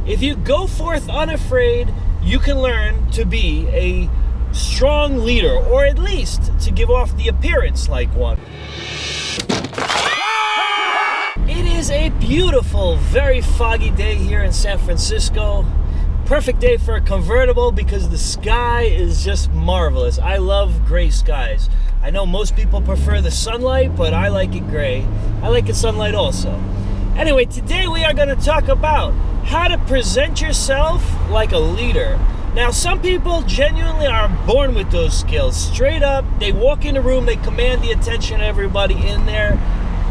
If you go forth unafraid, you can learn to be a strong leader, or at least to give off the appearance like one. It is a beautiful, very foggy day here in San Francisco. Perfect day for a convertible because the sky is just marvelous. I love gray skies. I know most people prefer the sunlight, but I like it gray. I like it sunlight also. Anyway, today we are going to talk about how to present yourself like a leader. Now, some people genuinely are born with those skills. Straight up, they walk in the room, they command the attention of everybody in there.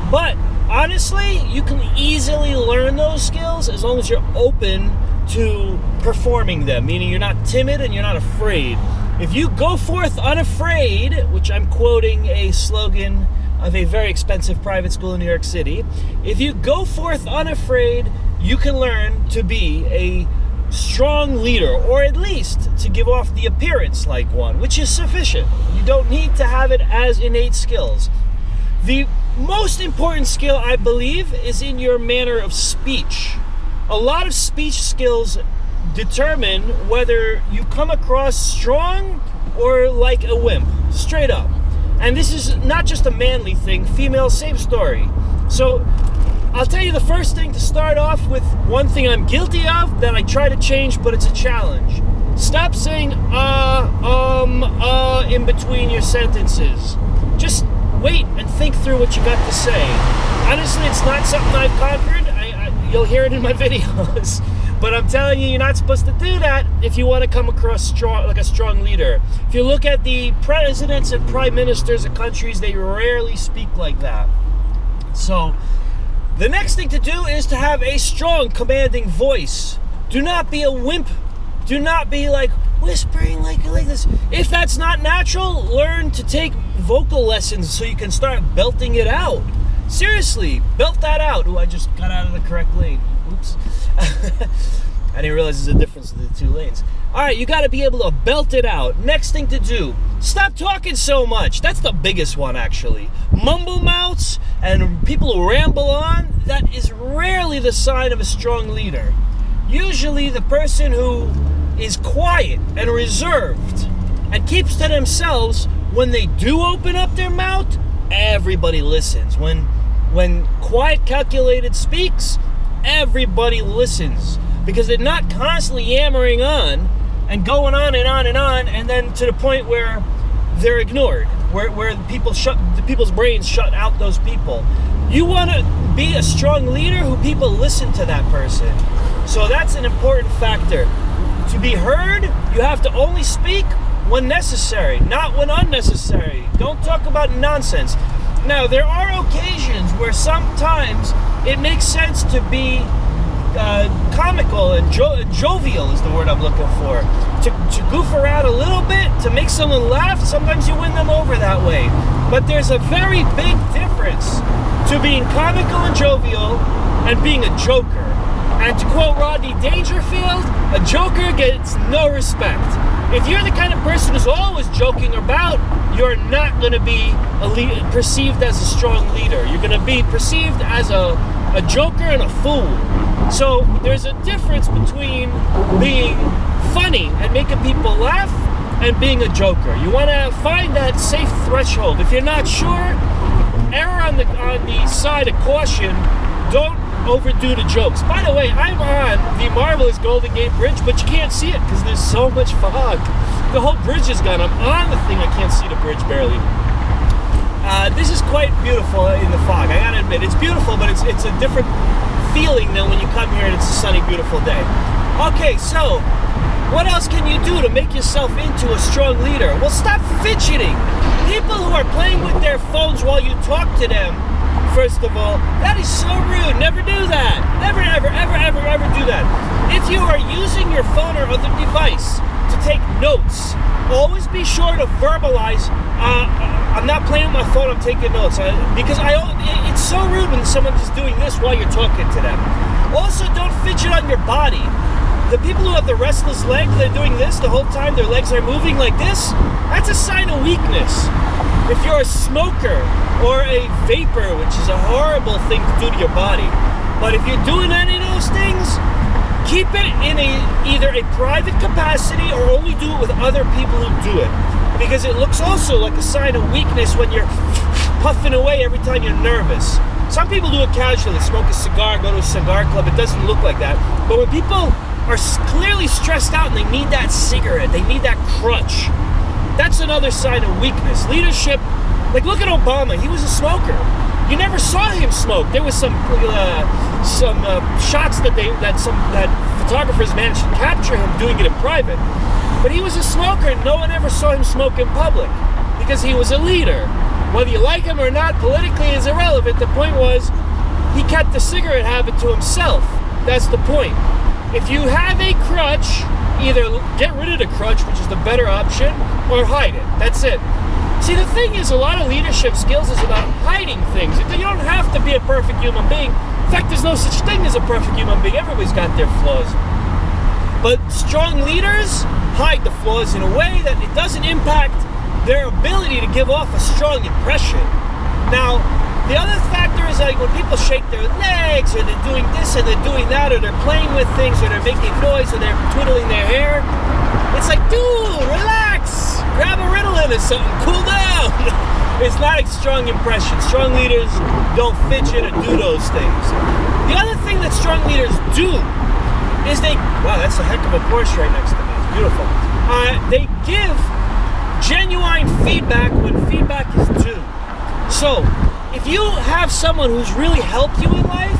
But honestly, you can easily learn those skills as long as you're open to performing them, meaning you're not timid and you're not afraid. If you go forth unafraid, which I'm quoting a slogan of a very expensive private school in New York City, if you go forth unafraid, you can learn to be a strong leader, or at least to give off the appearance like one, which is sufficient. You don't need to have it as innate skills. The most important skill, I believe, is in your manner of speech. A lot of speech skills determine whether you come across strong or like a wimp, straight up. And this is not just a manly thing, female, same story. So I'll tell you the first thing to start off with, one thing I'm guilty of that I try to change, but it's a challenge. Stop saying in between your sentences. Just wait and think through what you got to say. Honestly, it's not something I've conquered. You'll hear it in my videos. But I'm telling you, you're not supposed to do that if you want to come across strong, like a strong leader. If you look at the presidents and prime ministers of countries, they rarely speak like that. So the next thing to do is to have a strong, commanding voice. Do not be a wimp. Do not be like whispering like this. If that's not natural, learn to take vocal lessons so you can start belting it out. Seriously, belt that out. Ooh, I just got out of the correct lane. Oops. I didn't realize there's a difference in the two lanes. All right, you got to be able to belt it out. Next thing to do, stop talking so much. That's the biggest one, actually. Mumble mouths and people who ramble on, that is rarely the sign of a strong leader. Usually the person who is quiet and reserved and keeps to themselves, when they do open up their mouth, everybody listens. When quiet, calculated speaks, everybody listens, because they're not constantly yammering on and going on and on and on, and then to the point where they're ignored, where people's brains shut out those people. You want to be a strong leader who people listen to that person. So that's an important factor. To be heard, you have to only speak when necessary, not when unnecessary. Don't talk about nonsense. Now, there are occasions where sometimes it makes sense to be comical and jovial is the word I'm looking for. To goof around a little bit, to make someone laugh. Sometimes you win them over that way. But there's a very big difference to being comical and jovial and being a joker. And to quote Rodney Dangerfield, a joker gets no respect. If you're the kind of person who's always joking about, you're not going to be perceived as a strong leader. You're going to be perceived as a joker and a fool. So there's a difference between being funny and making people laugh and being a joker. You want to find that safe threshold. If you're not sure, err on the side of caution. Don't overdo the jokes. By the way, I'm on the marvelous Golden Gate Bridge, but you can't see it because there's so much fog. The whole bridge is gone. I'm on the thing. I can't see the bridge barely. This is quite beautiful in the fog. I gotta admit, it's beautiful, but it's a different feeling than when you come here and it's a sunny, beautiful day. Okay, so what else can you do to make yourself into a strong leader? Well, stop fidgeting. People who are playing with their phones while you talk to them, first of all, that is so rude. Never do that. Never, ever, ever, ever, ever do that. If you are using your phone or other device to take notes, always be sure to verbalize, I'm not playing with my phone, I'm taking notes. Because it's so rude when someone is doing this while you're talking to them. Also, don't fidget on your body. The people who have the restless leg, they're doing this the whole time, their legs are moving like this, that's a sign of weakness. If you're a smoker or a vapor, which is a horrible thing to do to your body, but if you're doing any of those things, keep it in either a private capacity or only do it with other people who do it. Because it looks also like a sign of weakness when you're puffing away every time you're nervous. Some people do it casually, smoke a cigar, go to a cigar club. It doesn't look like that. But when people are clearly stressed out and they need that cigarette, they need that crutch, that's another sign of weakness. Leadership, like look at Obama. He was a smoker. You never saw him smoke. There was some shots that photographers managed to capture him doing it in private. But he was a smoker, and no one ever saw him smoke in public because he was a leader. Whether you like him or not, politically is irrelevant. The point was, he kept the cigarette habit to himself. That's the point. If you have a crutch, either get rid of the crutch, which is the better option, or hide it. That's it. See, the thing is, a lot of leadership skills is about hiding things. You don't have to be a perfect human being. In fact, there's no such thing as a perfect human being. Everybody's got their flaws. But strong leaders hide the flaws in a way that it doesn't impact their ability to give off a strong impression. Now, the other factor is like when people shake their legs, or they're doing this and they're doing that, or they're playing with things, or they're making noise, or they're twiddling their hair. It's like, dude, relax. Grab a Ritalin or something. Cool down. It's not a strong impression. Strong leaders don't fidget or do those things. The other thing that strong leaders do is wow, that's a heck of a Porsche right next to me. It's beautiful. They give genuine feedback when feedback is due. So, if you have someone who's really helped you in life,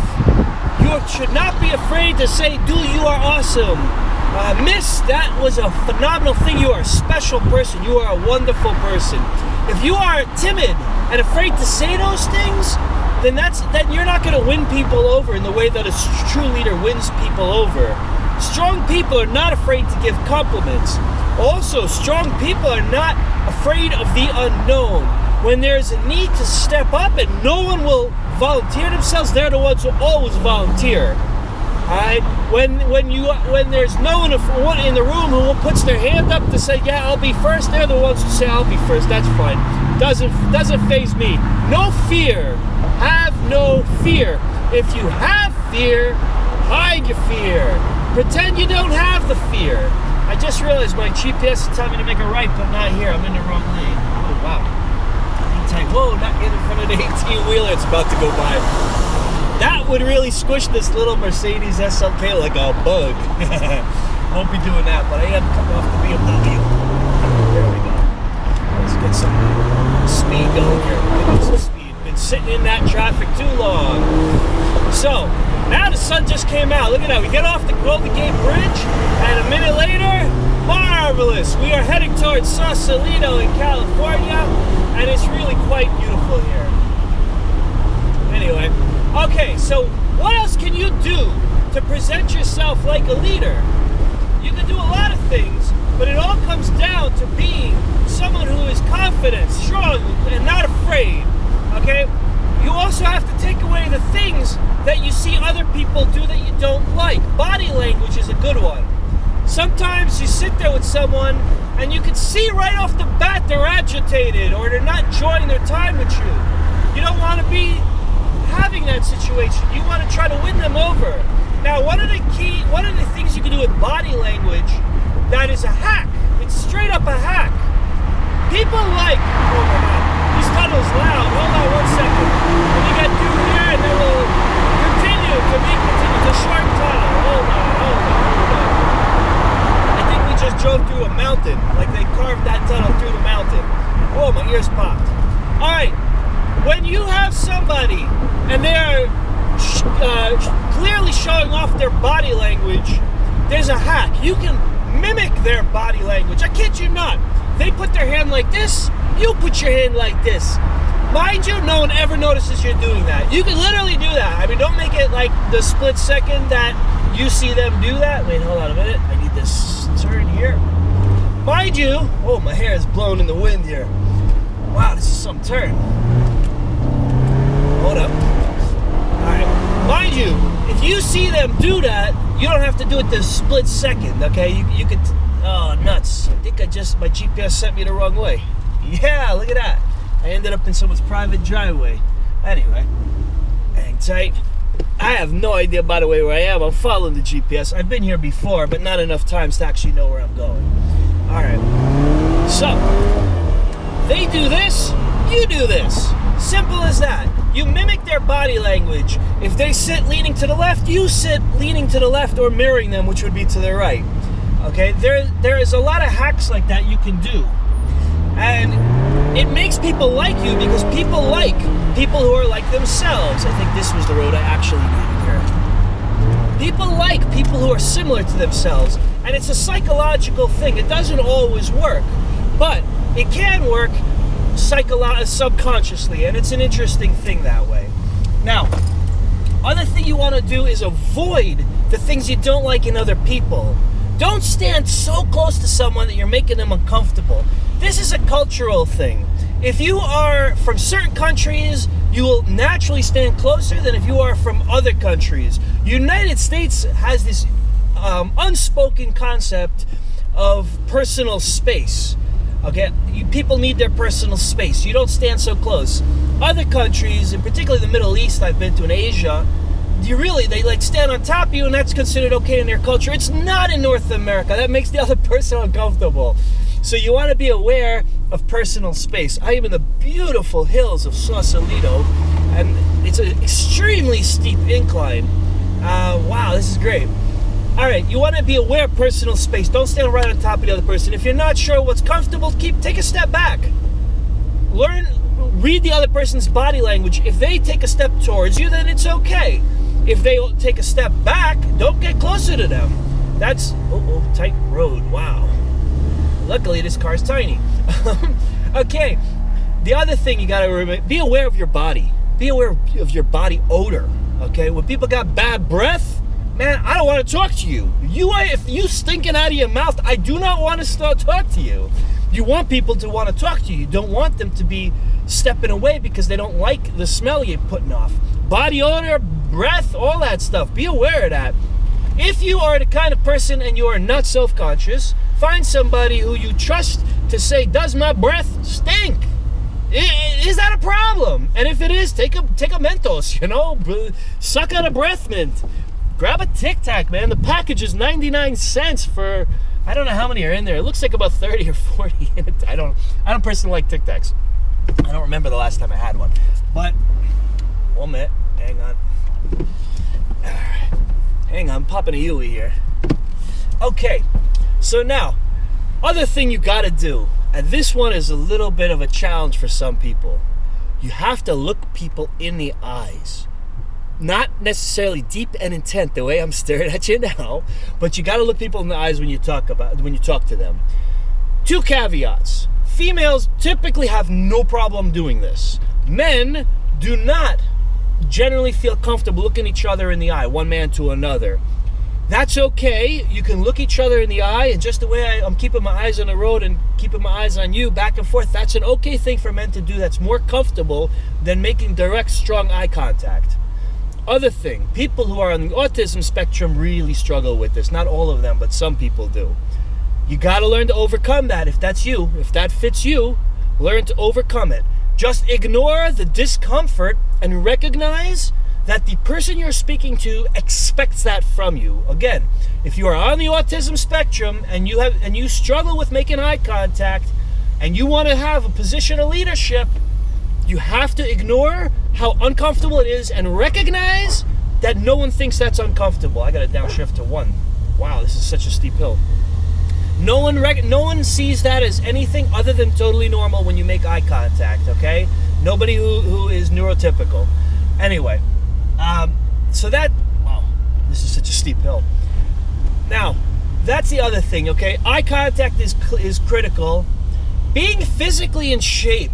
you should not be afraid to say, dude, you are awesome. Miss, that was a phenomenal thing. You are a special person. You are a wonderful person. If you are timid and afraid to say those things, then you're not going to win people over in the way that a true leader wins people over. Strong people are not afraid to give compliments. Also, strong people are not afraid of the unknown. When there's a need to step up and no one will volunteer themselves, they're the ones who always volunteer. Alright? When there's no one in the room who puts their hand up to say, yeah, I'll be first, they're the ones who say, I'll be first. That's fine. Doesn't faze me. No fear. Have no fear. If you have fear, hide your fear. Pretend you don't have the fear. I just realized my GPS is telling me to make a right, but not here. I'm in the wrong lane. Oh, wow. Whoa, not get in front of the 18-wheeler. It's about to go by. That would really squish this little Mercedes SLK like a bug. Won't be doing that, but I am coming off the BMW. There we go. Let's get some speed going here. Get some speed. Been sitting in that traffic too long. So, now the sun just came out. Look at that. We get off the Golden Gate Bridge, and a minute later, marvelous. We are heading towards Sausalito in California, and it's really quite beautiful here. Anyway, okay, so what else can you do to present yourself like a leader? You can do a lot of things, but it all comes down to being someone who is confident, strong, and not afraid, okay? You also have to take away the things that you see other people do that you don't like. Body language is a good one. Sometimes you sit there with someone and you can see right off the bat they're agitated or they're not enjoying their time with you. You don't want to be having that situation. You want to try to win them over. Now, one of the things you can do with body language that is a hack. It's straight up a hack. People like, oh my God, this tunnel's loud. Hold on 1 second. When you get through here, and then we'll continue. It's a short tunnel. Hold on. I think we just drove through a mountain. Like they carved that tunnel through the mountain. Whoa, my ears popped. All right. When you have somebody and they're clearly showing off their body language, there's a hack. You can mimic their body language. I kid you not. They put their hand like this, you put your hand like this. Mind you, no one ever notices you're doing that. You can literally do that. I mean, don't make it like the split second that you see them do that. Wait, hold on a minute. I need this turn here. Mind you, oh, my hair is blown in the wind here. Wow, this is some turn. Hold up. Alright. Mind you, if you see them do that, you don't have to do it this split second, okay? You could... Oh, nuts. I think my GPS sent me the wrong way. Yeah, look at that. I ended up in someone's private driveway. Anyway, hang tight. I have no idea, by the way, where I am. I'm following the GPS. I've been here before, but not enough times to actually know where I'm going. All right. So, they do this, you do this. Simple as that. You mimic their body language. If they sit leaning to the left, you sit leaning to the left or mirroring them, which would be to the right. Okay? There is a lot of hacks like that you can do. And it makes people like you because people like people who are like themselves. I think this was the road I actually needed here. People like people who are similar to themselves. And it's a psychological thing. It doesn't always work. But it can work subconsciously. And it's an interesting thing that way. Now, other thing you want to do is avoid the things you don't like in other people. Don't stand so close to someone that you're making them uncomfortable. This is a cultural thing. If you are from certain countries, you will naturally stand closer than if you are from other countries. United States has this unspoken concept of personal space. Okay, people need their personal space. You don't stand so close. Other countries, and particularly the Middle East, I've been to in Asia, they like stand on top of you, and that's considered okay in their culture. It's not in North America. That makes the other person uncomfortable. So you want to be aware of personal space. I am in the beautiful hills of Sausalito, and it's an extremely steep incline. Wow, this is great. All right, you want to be aware of personal space. Don't stand right on top of the other person. If you're not sure what's comfortable, take a step back. Read the other person's body language. If they take a step towards you, then it's okay. If they take a step back, don't get closer to them. That's, tight road, wow. Luckily, this car's tiny. Okay, the other thing you gotta remember, be aware of your body. Be aware of your body odor, okay? When people got bad breath, man, I don't want to talk to you. If you stinking out of your mouth, I do not want to talk to you. You want people to want to talk to you. You don't want them to be stepping away because they don't like the smell you're putting off. Body odor, breath, all that stuff. Be aware of that. If you are the kind of person and you are not self-conscious, find somebody who you trust to say, does my breath stink? Is that a problem? And if it is, take a Mentos, suck on a breath mint. Grab a Tic Tac, man. The package is 99 cents for, I don't know how many are in there. It looks like about 30 or 40. I don't personally like Tic Tacs. I don't remember the last time I had one. But, 1 minute. Hang on. All right. Hang on, I'm popping a Yui here. Okay, so now, other thing you gotta do, and this one is a little bit of a challenge for some people. You have to look people in the eyes. Not necessarily deep and intent the way I'm staring at you now, but you gotta look people in the eyes when you talk to them. 2 caveats. Females typically have no problem doing this. Men do not generally feel comfortable looking each other in the eye, one man to another. That's okay. You can look each other in the eye, and just the way I'm keeping my eyes on the road and keeping my eyes on you back and forth, that's an okay thing for men to do. That's more comfortable than making direct, strong eye contact. Other thing, people who are on the autism spectrum really struggle with this. Not all of them, but some people do. You gotta learn to overcome that. If that's you, if that fits you, learn to overcome it. Just ignore the discomfort and recognize that the person you're speaking to expects that from you. Again, if you are on the autism spectrum and you struggle with making eye contact and you want to have a position of leadership, you have to ignore how uncomfortable it is and recognize that no one thinks that's uncomfortable. I got to downshift to 1. Wow, this is such a steep hill. No one sees that as anything other than totally normal when you make eye contact, okay? Nobody who is neurotypical. Anyway, so that, wow, this is such a steep hill. Now, that's the other thing, okay? Eye contact is critical. Being physically in shape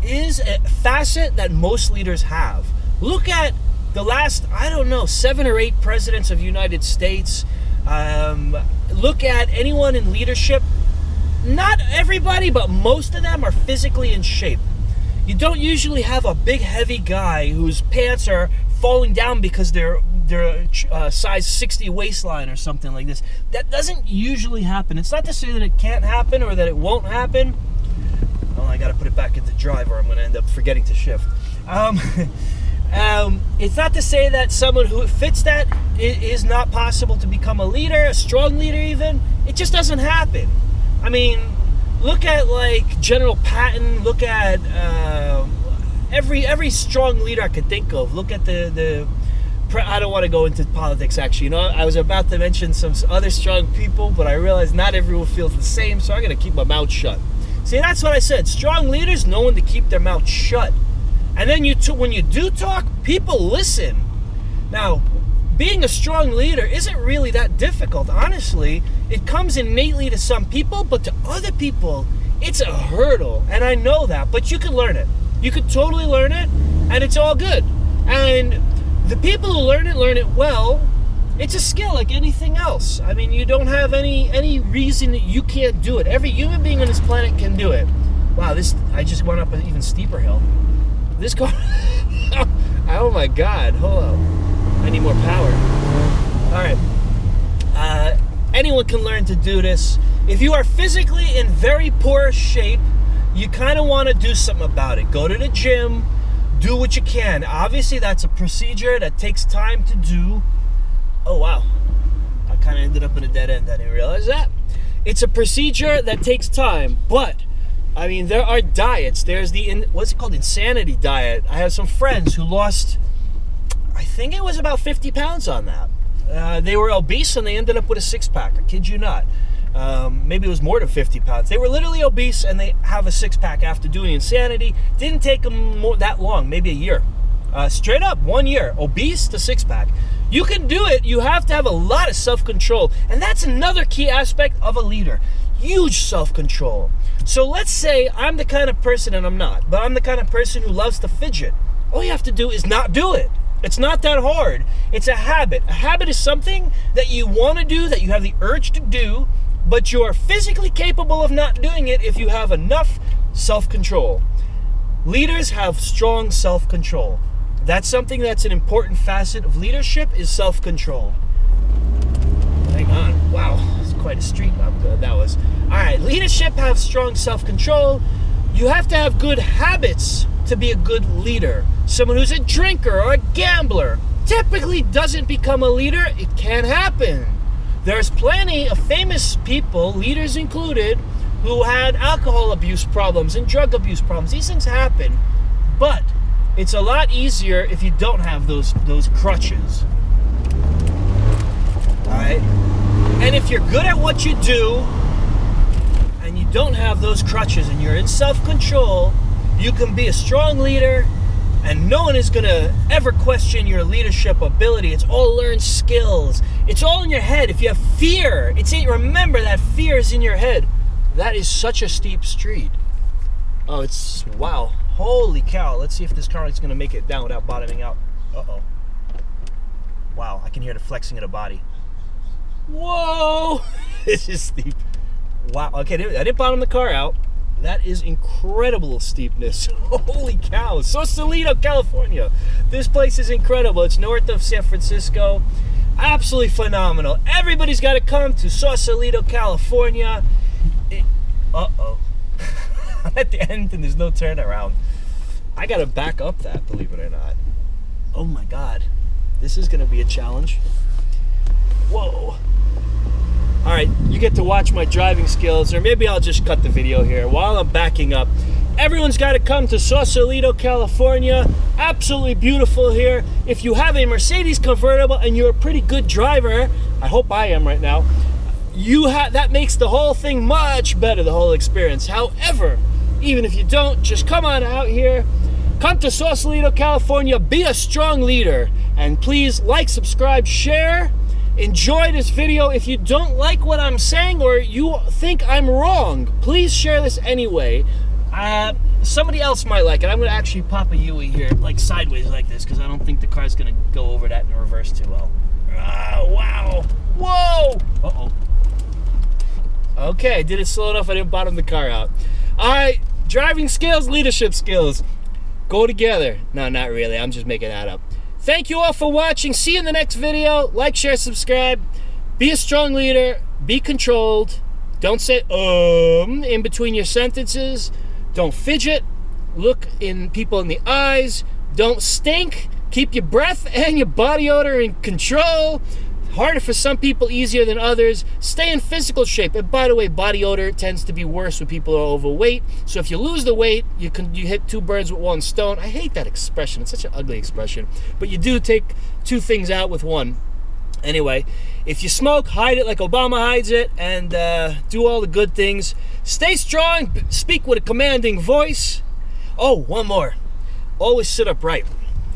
is a facet that most leaders have. Look at the last, 7 or 8 presidents of the United States. Look at anyone in leadership. Not everybody, but most of them are physically in shape. You don't usually have a big, heavy guy whose pants are falling down because they're size 60 waistline or something like this. That doesn't usually happen. It's not to say that it can't happen or that it won't happen. Well, I got to put it back into drive or I'm going to end up forgetting to shift. It's not to say that someone who fits that is not possible to become a leader, a strong leader even. It just doesn't happen. I mean, look at like General Patton. Look at every strong leader I could think of. Look at I don't want to go into politics, actually. You know, I was about to mention some other strong people, but I realized not everyone feels the same, so I'm going to keep my mouth shut. See, that's what I said. Strong leaders know when to keep their mouth shut. And then when you do talk, people listen. Now, being a strong leader isn't really that difficult. Honestly, it comes innately to some people, but to other people, it's a hurdle. And I know that, but you can learn it. You could totally learn it, and it's all good. And the people who learn it well. It's a skill like anything else. I mean, you don't have any reason that you can't do it. Every human being on this planet can do it. Wow, I just went up an even steeper hill. This car, oh my God, hold on. I need more power. All right, anyone can learn to do this. If you are physically in very poor shape, you kind of want to do something about it. Go to the gym, do what you can. Obviously, that's a procedure that takes time to do. Oh, wow. I kind of ended up in a dead end. I didn't realize that. It's a procedure that takes time, but I mean, there are diets. There's what's it called? Insanity diet. I have some friends who lost, I think it was about 50 pounds on that. They were obese and they ended up with a six-pack. I kid you not. Maybe it was more than 50 pounds. They were literally obese and they have a six-pack after doing Insanity. Didn't take them that long, maybe a year. Straight up, 1 year. Obese to six-pack. You can do it. You have to have a lot of self-control. And that's another key aspect of a leader. Huge self-control. So let's say I'm the kind of person, and I'm not, but I'm the kind of person who loves to fidget. All you have to do is not do it. It's not that hard. It's a habit. A habit is something that you want to do, that you have the urge to do, but you are physically capable of not doing it if you have enough self-control. Leaders have strong self-control. That's something that's an important facet of leadership, is self-control. Hang on. Wow, it's quite a street that was. All right, leadership have strong self-control. You have to have good habits to be a good leader. Someone who's a drinker or a gambler typically doesn't become a leader. It can happen. There's plenty of famous people, leaders included, who had alcohol abuse problems and drug abuse problems. These things happen, but it's a lot easier if you don't have those crutches. All right? And if you're good at what you do and you don't have those crutches and you're in self-control, you can be a strong leader and no one is going to ever question your leadership ability. It's all learned skills. It's all in your head. If you have fear, remember that fear is in your head. That is such a steep street. Oh, wow. Holy cow. Let's see if this car is going to make it down without bottoming out. Uh-oh. Wow, I can hear the flexing of the body. Whoa! This is steep. Wow. Okay, I didn't bottom the car out. That is incredible steepness. Holy cow. Sausalito, California. This place is incredible. It's north of San Francisco. Absolutely phenomenal. Everybody's got to come to Sausalito, California. Uh-oh. I'm at the end and there's no turnaround. I got to back up that, believe it or not. Oh my God. This is going to be a challenge. Whoa. All right, you get to watch my driving skills, or maybe I'll just cut the video here while I'm backing up. Everyone's got to come to Sausalito, California. Absolutely beautiful here. If you have a Mercedes convertible and you're a pretty good driver, I hope I am right now, that makes the whole thing much better, the whole experience. However, even if you don't, just come on out here. Come to Sausalito, California. Be a strong leader. And please like, subscribe, share. Enjoy this video. If you don't like what I'm saying or you think I'm wrong, please share this anyway. Somebody else might like it. I'm going to actually pop a Yui here, like sideways like this, because I don't think the car's going to go over that in reverse too well. Wow. Whoa. Uh-oh. Okay, I did it slow enough I didn't bottom the car out. All right, driving skills, leadership skills. Go together. No, not really. I'm just making that up. Thank you all for watching. See you in the next video. Like, share, subscribe. Be a strong leader. Be controlled. Don't say in between your sentences. Don't fidget. Look in people in the eyes. Don't stink. Keep your breath and your body odor in control. Harder for some people, easier than others. Stay in physical shape. And by the way, body odor tends to be worse when people are overweight. So if you lose the weight, you hit two birds with one stone. I hate that expression. It's such an ugly expression. But you do take two things out with one. Anyway, if you smoke, hide it like Obama hides it, and do all the good things. Stay strong. Speak with a commanding voice. Oh, one more. Always sit upright.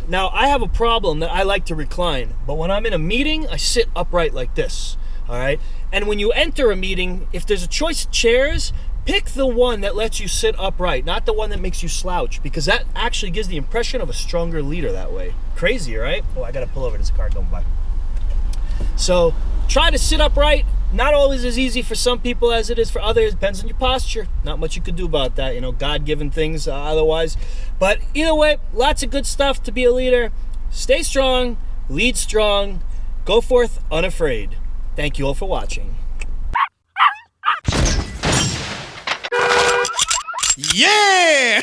Now, I have a problem that I like to recline, but when I'm in a meeting, I sit upright like this, all right? And when you enter a meeting, if there's a choice of chairs, pick the one that lets you sit upright, not the one that makes you slouch, because that actually gives the impression of a stronger leader that way. Crazy, right? Oh, I gotta pull over. There's a car going by. So, try to sit upright. Not always as easy for some people as it is for others. Depends on your posture. Not much you can do about that. God-given things otherwise. But either way, lots of good stuff to be a leader. Stay strong. Lead strong. Go forth unafraid. Thank you all for watching. Yeah!